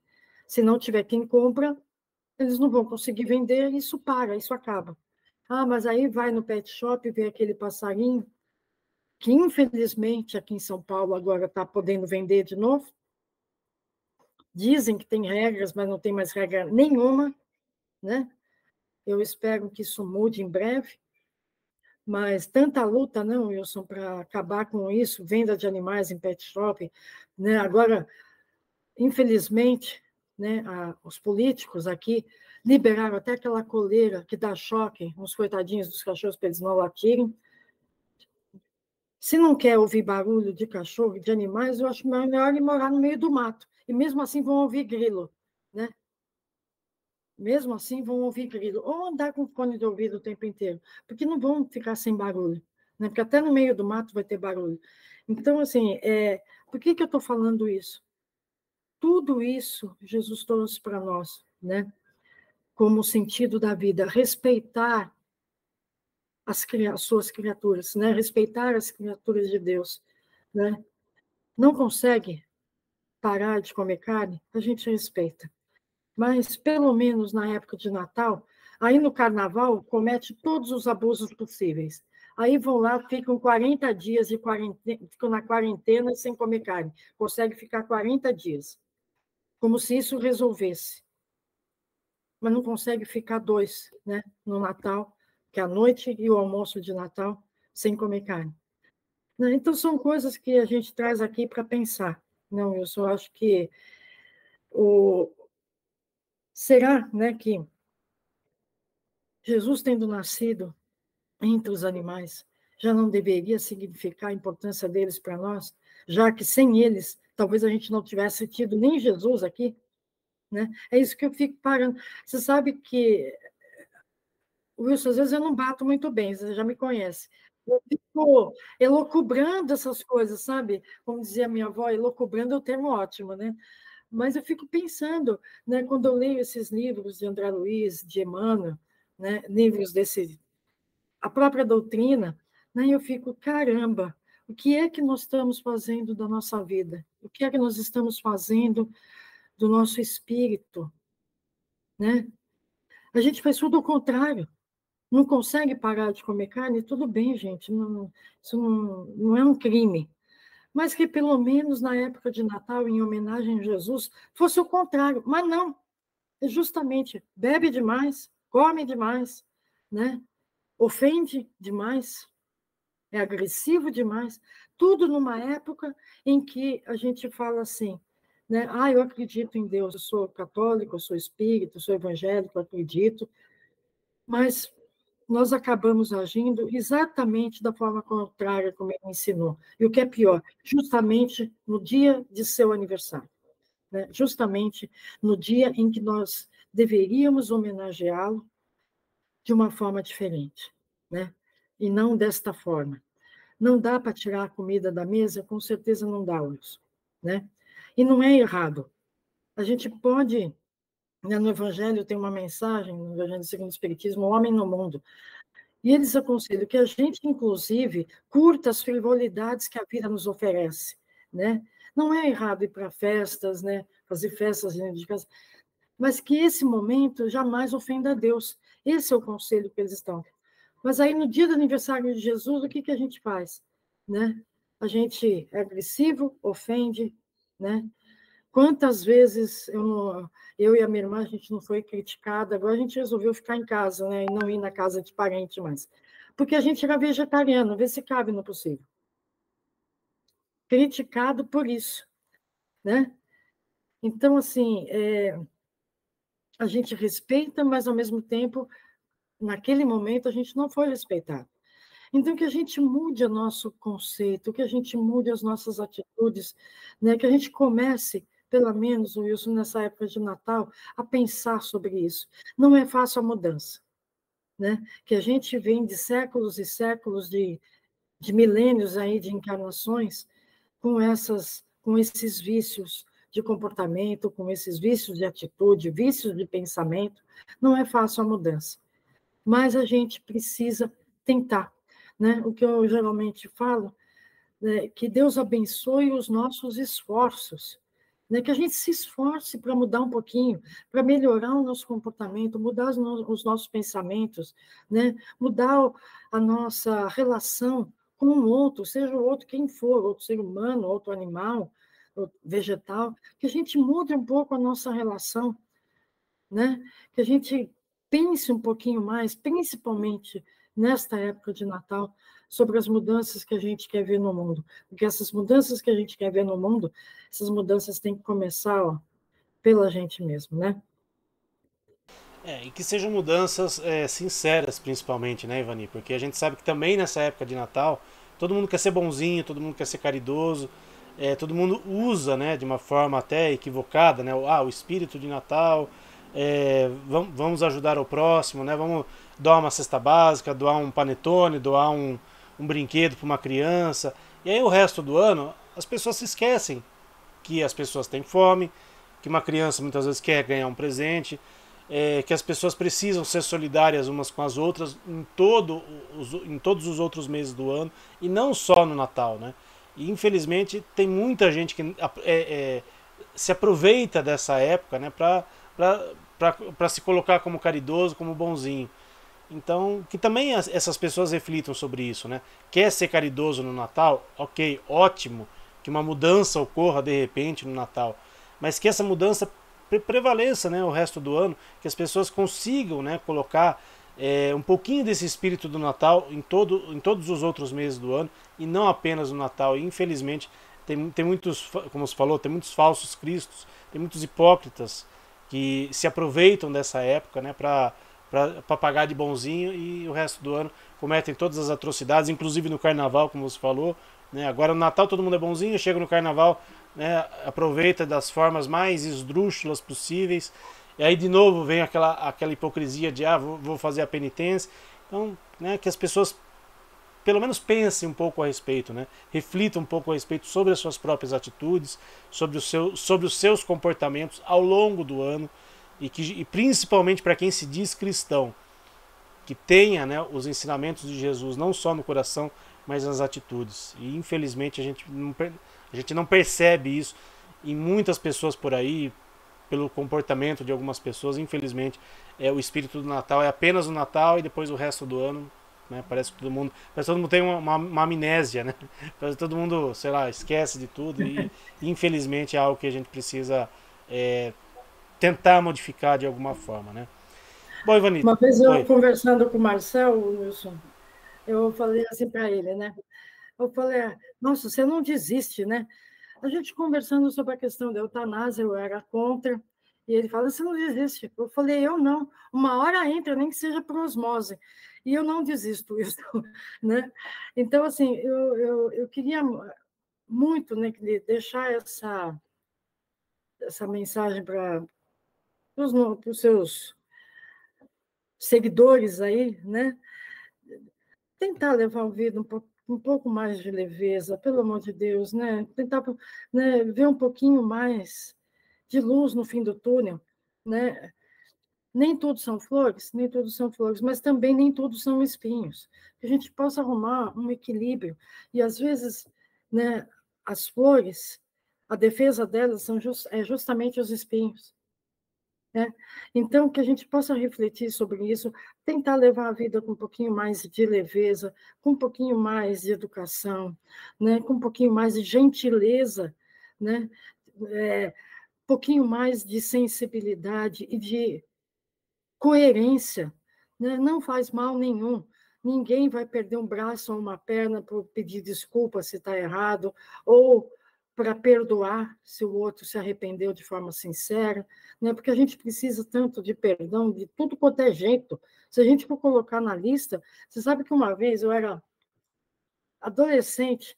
Se não tiver quem compra, eles não vão conseguir vender, isso para, isso acaba. Ah, mas aí vai no pet shop e vê aquele passarinho, que infelizmente aqui em São Paulo agora está podendo vender de novo. Dizem que tem regras, mas não tem mais regra nenhuma, né? Eu espero que isso mude em breve, mas tanta luta, não, Wilson, para acabar com isso, venda de animais em pet shop, né? Agora, infelizmente, né, os políticos aqui liberaram até aquela coleira que dá choque nos coitadinhos dos cachorros para eles não latirem. Se não quer ouvir barulho de cachorro, de animais, eu acho melhor ir morar no meio do mato. E mesmo assim vão ouvir grilo, né? Mesmo assim vão ouvir grilo. Ou andar com fone de ouvido o tempo inteiro, porque não vão ficar sem barulho, né? Porque até no meio do mato vai ter barulho. Então, assim, Por que eu estou falando isso? Tudo isso Jesus trouxe para nós, né? Como sentido da vida, respeitar as suas criaturas, né? Respeitar as criaturas de Deus, né? Não consegue parar de comer carne, a gente respeita. Mas, pelo menos na época de Natal, aí no Carnaval, comete todos os abusos possíveis. Aí vão lá, ficam 40 dias de quarentena, ficam na quarentena sem comer carne. Consegue ficar 40 dias. Como se isso resolvesse. Mas não consegue ficar 2, né? No Natal, que é a noite e o almoço de Natal, sem comer carne. Então, são coisas que a gente traz aqui para pensar. Não, eu só acho que será, né, que Jesus tendo nascido entre os animais já não deveria significar a importância deles para nós, já que sem eles talvez a gente não tivesse tido nem Jesus aqui, né? É isso que eu fico parando. Você sabe que, Wilson, às vezes eu não bato muito bem, você já me conhece. Eu fico elocubrando essas coisas, sabe? Como dizia minha avó, elocubrando é um termo ótimo, né? Mas eu fico pensando, né, quando eu leio esses livros de André Luiz, de Emmanuel, né, livros a própria doutrina, né, eu fico, caramba, o que é que nós estamos fazendo da nossa vida? O que é que nós estamos fazendo do nosso espírito? Né? A gente faz tudo ao contrário. Não consegue parar de comer carne? Tudo bem, gente, isso não é um crime. Mas que pelo menos na época de Natal, em homenagem a Jesus, fosse o contrário. Mas não, é justamente bebe demais, come demais, né? Ofende demais, é agressivo demais. Tudo numa época em que a gente fala assim, né? Ah, eu acredito em Deus, eu sou católico, eu sou espírita, eu sou evangélico, eu acredito, mas nós acabamos agindo exatamente da forma contrária como ele ensinou. E o que é pior, justamente no dia de seu aniversário, né? Justamente no dia em que nós deveríamos homenageá-lo de uma forma diferente, né? E não desta forma. Não dá para tirar a comida da mesa? Com certeza não dá, Wilson, né? E não é errado. A gente pode, né, no Evangelho tem uma mensagem, no Evangelho segundo o Espiritismo, o homem no mundo. E eles aconselham que a gente, inclusive, curta as frivolidades que a vida nos oferece, né? Não é errado ir para festas, né? Fazer festas dentro de casa, mas que esse momento jamais ofenda a Deus. Esse é o conselho que eles estão. Mas aí, no dia do aniversário de Jesus, o que a gente faz? Né? A gente é agressivo, ofende, né? Quantas vezes eu e a minha irmã, a gente não foi criticada, agora a gente resolveu ficar em casa, né? E não ir na casa de parente mais. Porque a gente era vegetariano, vê se cabe no possível. Criticado por isso, né? Então, assim, a gente respeita, mas, ao mesmo tempo, naquele momento, a gente não foi respeitado. Então, que a gente mude o nosso conceito, que a gente mude as nossas atitudes, né? Que a gente comece, pelo menos, Wilson, nessa época de Natal, a pensar sobre isso. Não é fácil a mudança, né? Que a gente vem de séculos e séculos, de milênios aí de encarnações, com esses vícios de comportamento, com esses vícios de atitude, vícios de pensamento. Não é fácil a mudança, mas a gente precisa tentar. Né? O que eu geralmente falo, né, que Deus abençoe os nossos esforços, né? Que a gente se esforce para mudar um pouquinho, para melhorar o nosso comportamento, mudar os nossos pensamentos, né? Mudar a nossa relação com o outro, seja o outro quem for, outro ser humano, outro animal, outro vegetal, que a gente mude um pouco a nossa relação, né? Que a gente pense um pouquinho mais, principalmente nesta época de Natal, sobre as mudanças que a gente quer ver no mundo. Porque essas mudanças que a gente quer ver no mundo, essas mudanças têm que começar, ó, pela gente mesmo, né? E que sejam mudanças sinceras, principalmente, né, Ivani? Porque a gente sabe que também nessa época de Natal, todo mundo quer ser bonzinho, todo mundo quer ser caridoso, todo mundo usa, né, de uma forma até equivocada, né, o espírito de Natal, vamos ajudar o próximo, né, vamos doar uma cesta básica, doar um panetone, doar um brinquedo para uma criança. E aí o resto do ano, as pessoas se esquecem que as pessoas têm fome, que uma criança muitas vezes quer ganhar um presente, que as pessoas precisam ser solidárias umas com as outras em todos os outros meses do ano e não só no Natal, né? E infelizmente tem muita gente que se aproveita dessa época, né, para se colocar como caridoso, como bonzinho. Então, que também essas pessoas reflitam sobre isso, né? Quer ser caridoso no Natal? Ok, ótimo que uma mudança ocorra de repente no Natal, mas que essa mudança prevaleça, né, o resto do ano, que as pessoas consigam, né, colocar um pouquinho desse espírito do Natal em todos os outros meses do ano e não apenas no Natal. E, infelizmente, tem muitos, como você falou, tem muitos falsos cristos, tem muitos hipócritas que se aproveitam dessa época, né, para pagar de bonzinho e o resto do ano cometem todas as atrocidades, inclusive no Carnaval, como você falou, né? Agora no Natal todo mundo é bonzinho, chega no Carnaval, né, aproveita das formas mais esdrúxulas possíveis, e aí de novo vem aquela hipocrisia de vou fazer a penitência. Então, né, que as pessoas pelo menos pensem um pouco a respeito, né? Reflitam um pouco a respeito sobre as suas próprias atitudes, sobre os seus comportamentos ao longo do ano, e principalmente para quem se diz cristão, que tenha, né, os ensinamentos de Jesus não só no coração, mas nas atitudes. E infelizmente a gente não percebe isso em muitas pessoas por aí, pelo comportamento de algumas pessoas. Infelizmente, o espírito do Natal é apenas o Natal e depois o resto do ano, né, parece que todo mundo tem uma amnésia, né? Parece que todo mundo, sei lá, esquece de tudo e infelizmente é algo que a gente precisa é, tentar modificar de alguma forma, né? Bom, Ivani, Uma vez eu oi. conversando com o Marcel, Wilson, eu falei assim para ele, né? Eu falei, nossa, você não desiste, né? A gente conversando sobre a questão da eutanásia, eu era contra, e ele fala, você não desiste. Eu falei, eu não. Uma hora entra, nem que seja por osmose. E eu não desisto isso, né? Então, assim, eu queria muito, né, deixar essa mensagem para os seus seguidores aí, né? Tentar levar a vida um pouco mais de leveza, pelo amor de Deus, né? Tentar, né, ver um pouquinho mais de luz no fim do túnel, né? Nem todos são flores, nem todos são flores, mas também nem todos são espinhos. Que a gente possa arrumar um equilíbrio e às vezes, né, as flores, a defesa delas é justamente os espinhos. Né? Então, que a gente possa refletir sobre isso, tentar levar a vida com um pouquinho mais de leveza, com um pouquinho mais de educação, né? Com um pouquinho mais de gentileza, né? Um pouquinho mais de sensibilidade e de coerência, né? Não faz mal nenhum. Ninguém vai perder um braço ou uma perna por pedir desculpa se está errado, ou para perdoar se o outro se arrependeu de forma sincera, né? Porque a gente precisa tanto de perdão de tudo quanto é jeito. Se a gente for colocar na lista, você sabe que uma vez eu era adolescente,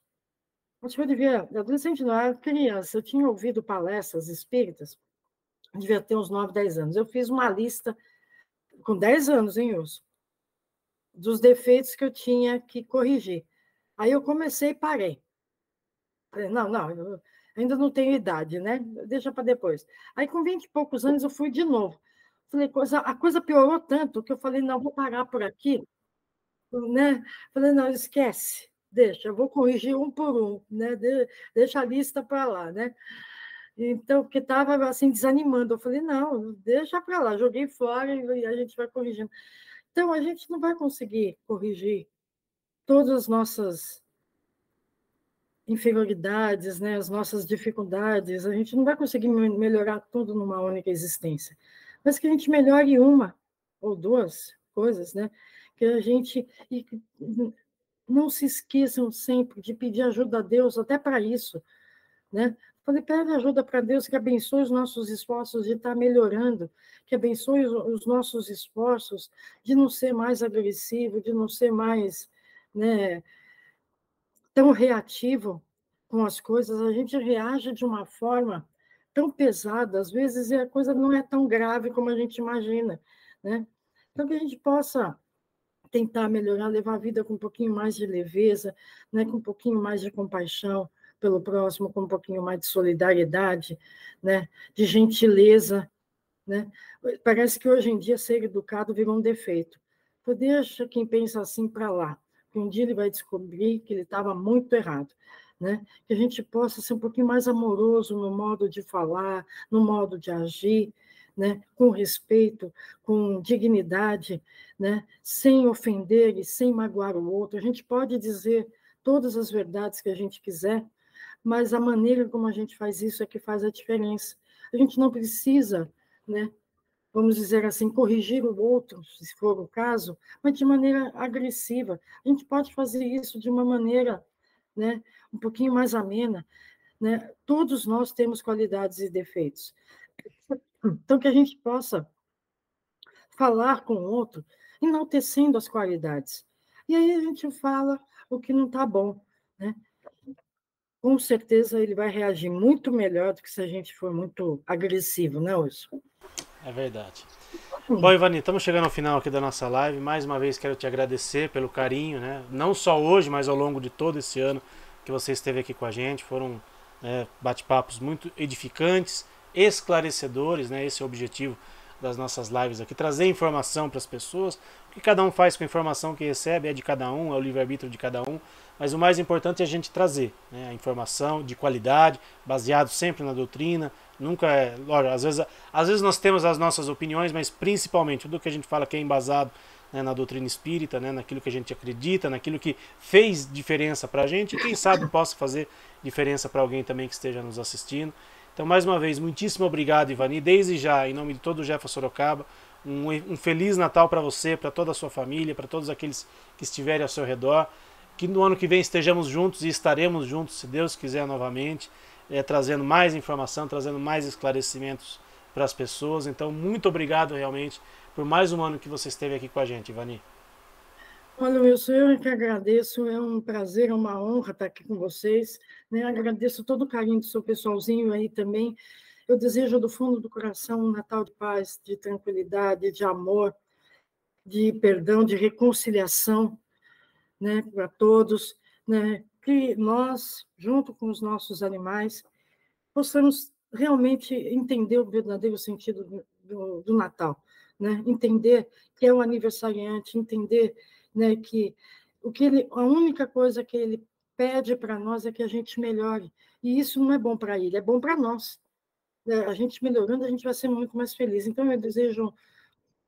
acho que eu devia, adolescente não, eu era criança, eu tinha ouvido palestras espíritas, devia ter uns 9, 10 anos. Eu fiz uma lista com 10 anos, hein, Wilson? Dos defeitos que eu tinha que corrigir. Aí eu comecei e parei. Falei, não, eu ainda não tenho idade, né? Deixa para depois. Aí, com 20 e poucos anos, eu fui de novo. Falei, a coisa piorou tanto que eu falei, não, vou parar por aqui, né? Falei, não, esquece, deixa, eu vou corrigir um por um, né? Deixa a lista para lá, né? Então, porque estava assim desanimando, eu falei, não, deixa para lá, joguei fora e a gente vai corrigindo. Então, a gente não vai conseguir corrigir todas as nossas inferioridades, né, as nossas dificuldades, a gente não vai conseguir melhorar tudo numa única existência, mas que a gente melhore uma ou duas coisas, né, que a gente e não se esqueçam sempre de pedir ajuda a Deus até para isso, né? Falei, pede ajuda para Deus que abençoe os nossos esforços de estar melhorando, que abençoe os nossos esforços de não ser mais agressivo, de não ser mais, né, tão reativo com as coisas, a gente reage de uma forma tão pesada, às vezes a coisa não é tão grave como a gente imagina, né? Então, que a gente possa tentar melhorar, levar a vida com um pouquinho mais de leveza, né? Com um pouquinho mais de compaixão pelo próximo com um pouquinho mais de solidariedade, né? De gentileza, né? Parece que hoje em dia ser educado virou um defeito. Então, deixa quem pensa assim para lá, que um dia ele vai descobrir que ele estava muito errado. Né? Que a gente possa ser um pouquinho mais amoroso no modo de falar, no modo de agir, né? Com respeito, com dignidade, né? Sem ofender e sem magoar o outro. A gente pode dizer todas as verdades que a gente quiser, mas a maneira como a gente faz isso é que faz a diferença. A gente não precisa, né? Vamos dizer assim, corrigir o outro, se for o caso, mas de maneira agressiva. A gente pode fazer isso de uma maneira, né, um pouquinho mais amena, né? Todos nós temos qualidades e defeitos. Então, que a gente possa falar com o outro, enaltecendo as qualidades. E aí a gente fala o que não está bom, né? Com certeza ele vai reagir muito melhor do que se a gente for muito agressivo, né, Wilson? É verdade. Bom, Ivani, estamos chegando ao final aqui da nossa live. Mais uma vez quero te agradecer pelo carinho, né? Não só hoje, mas ao longo de todo esse ano que você esteve aqui com a gente. Foram, né, bate-papos muito edificantes, esclarecedores, né? Esse é o objetivo das nossas lives aqui, trazer informação para as pessoas. O que cada um faz com a informação que recebe é de cada um, é o livre-arbítrio de cada um. Mas o mais importante é a gente trazer, né, a informação de qualidade, baseado sempre na doutrina. Nunca é. Lógico, às vezes nós temos as nossas opiniões, mas principalmente tudo que a gente fala que é embasado, né, na doutrina espírita, né, naquilo que a gente acredita, naquilo que fez diferença para a gente e quem sabe possa fazer diferença para alguém também que esteja nos assistindo. Então, mais uma vez, muitíssimo obrigado, Ivani. Desde já, em nome de todo o Jefa Sorocaba, um Feliz Natal para você, para toda a sua família, para todos aqueles que estiverem ao seu redor. Que no ano que vem estejamos juntos e estaremos juntos, se Deus quiser, novamente, trazendo mais informação, trazendo mais esclarecimentos para as pessoas. Então, muito obrigado realmente por mais um ano que você esteve aqui com a gente, Ivani. Olha, Wilson, eu que agradeço, é um prazer, é uma honra estar aqui com vocês, né? Agradeço todo o carinho do seu pessoalzinho aí também. Eu desejo do fundo do coração um Natal de paz, de tranquilidade, de amor, de perdão, de reconciliação, né, para todos, né? Que nós, junto com os nossos animais, possamos realmente entender o verdadeiro sentido do Natal, né? Entender que é o aniversariante, entender, né, que a única coisa que ele pede para nós é que a gente melhore. E isso não é bom para ele, é bom para nós. A gente melhorando, a gente vai ser muito mais feliz. Então, eu desejo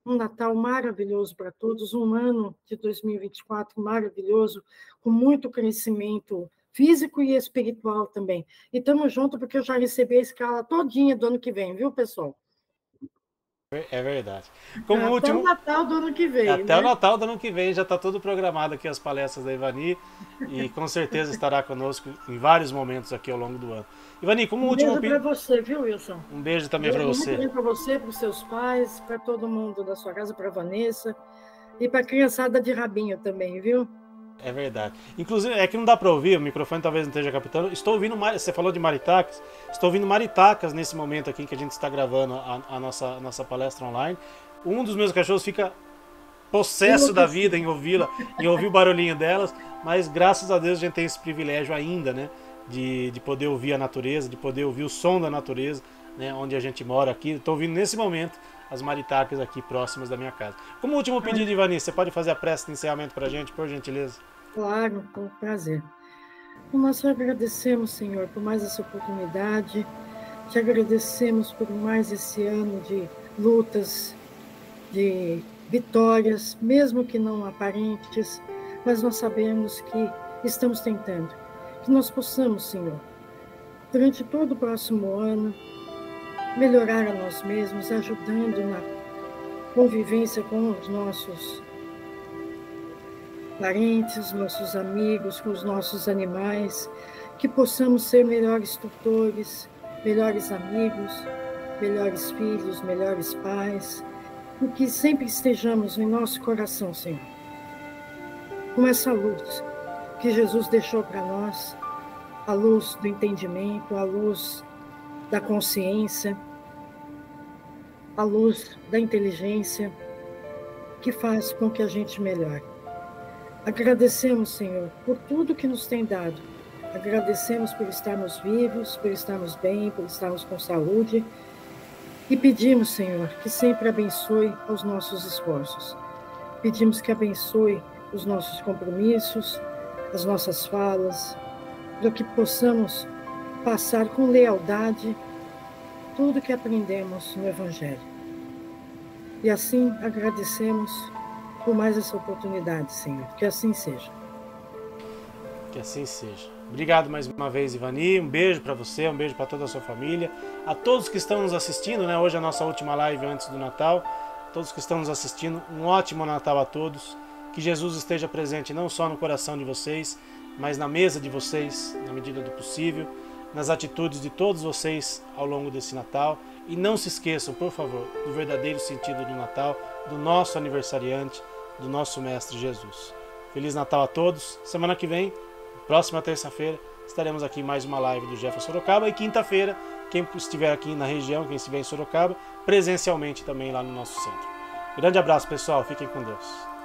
um Natal maravilhoso para todos, um ano de 2024 maravilhoso, com muito crescimento físico e espiritual também. E estamos juntos, porque eu já recebi a escala todinha do ano que vem, viu, pessoal? É verdade. Como Até o último, Natal do ano que vem, até o né? Natal do ano que vem já está tudo programado aqui as palestras da Ivani e com certeza estará conosco em vários momentos aqui ao longo do ano. Ivani, como Um último beijo para você, viu, Wilson? um beijo Um também para beijo muito você. bem para você, para os seus pais, para todo mundo da sua casa, para a Vanessa e para a criançada de Rabinho também, viu? É verdade. Inclusive, é que não dá para ouvir, o microfone talvez não esteja captando. Estou ouvindo, você falou de maritacas, estou ouvindo maritacas nesse momento aqui que a gente está gravando a nossa palestra online. Um dos meus cachorros fica possesso da vida em ouvi-la, em ouvir o barulhinho delas, mas graças a Deus a gente tem esse privilégio ainda, né, de poder ouvir a natureza, de poder ouvir o som da natureza, né, onde a gente mora aqui. Estou ouvindo nesse momento as maritacas aqui próximas da minha casa. Como último pedido, Ivani, você pode fazer a prece de encerramento para a gente, por gentileza? Claro, com prazer. Nós te agradecemos, Senhor, por mais essa oportunidade, te agradecemos por mais esse ano de lutas, de vitórias, mesmo que não aparentes, mas nós sabemos que estamos tentando. Que nós possamos, Senhor, durante todo o próximo ano, melhorar a nós mesmos, ajudando na convivência com os nossos parentes, nossos amigos, com os nossos animais, que possamos ser melhores tutores, melhores amigos, melhores filhos, melhores pais, e que sempre estejamos em nosso coração, Senhor, com essa luz que Jesus deixou para nós, a luz do entendimento, a luz da consciência, a luz da inteligência, que faz com que a gente melhore. Agradecemos, Senhor, por tudo que nos tem dado, Agradecemos por estarmos vivos, por estarmos bem, por estarmos com saúde. E pedimos, Senhor, que sempre abençoe os nossos esforços. Pedimos que abençoe os nossos compromissos, as nossas falas, para que possamos passar com lealdade tudo que aprendemos no Evangelho. E assim agradecemos por mais essa oportunidade, Senhor. Que assim seja. Que assim seja. Obrigado mais uma vez, Ivani. Um beijo para você, um beijo para toda a sua família. A todos que estão nos assistindo, né? Hoje é a nossa última live antes do Natal. Todos que estão nos assistindo, um ótimo Natal a todos. Que Jesus esteja presente não só no coração de vocês, mas na mesa de vocês, na medida do possível, nas atitudes de todos vocês ao longo desse Natal. E não se esqueçam, por favor, do verdadeiro sentido do Natal, do nosso aniversariante, do nosso Mestre Jesus. Feliz Natal a todos. Semana que vem, próxima terça-feira, estaremos aqui em mais uma live do Jefferson Sorocaba. E quinta-feira, quem estiver aqui na região, quem estiver em Sorocaba, presencialmente também lá no nosso centro. Grande abraço, pessoal. Fiquem com Deus.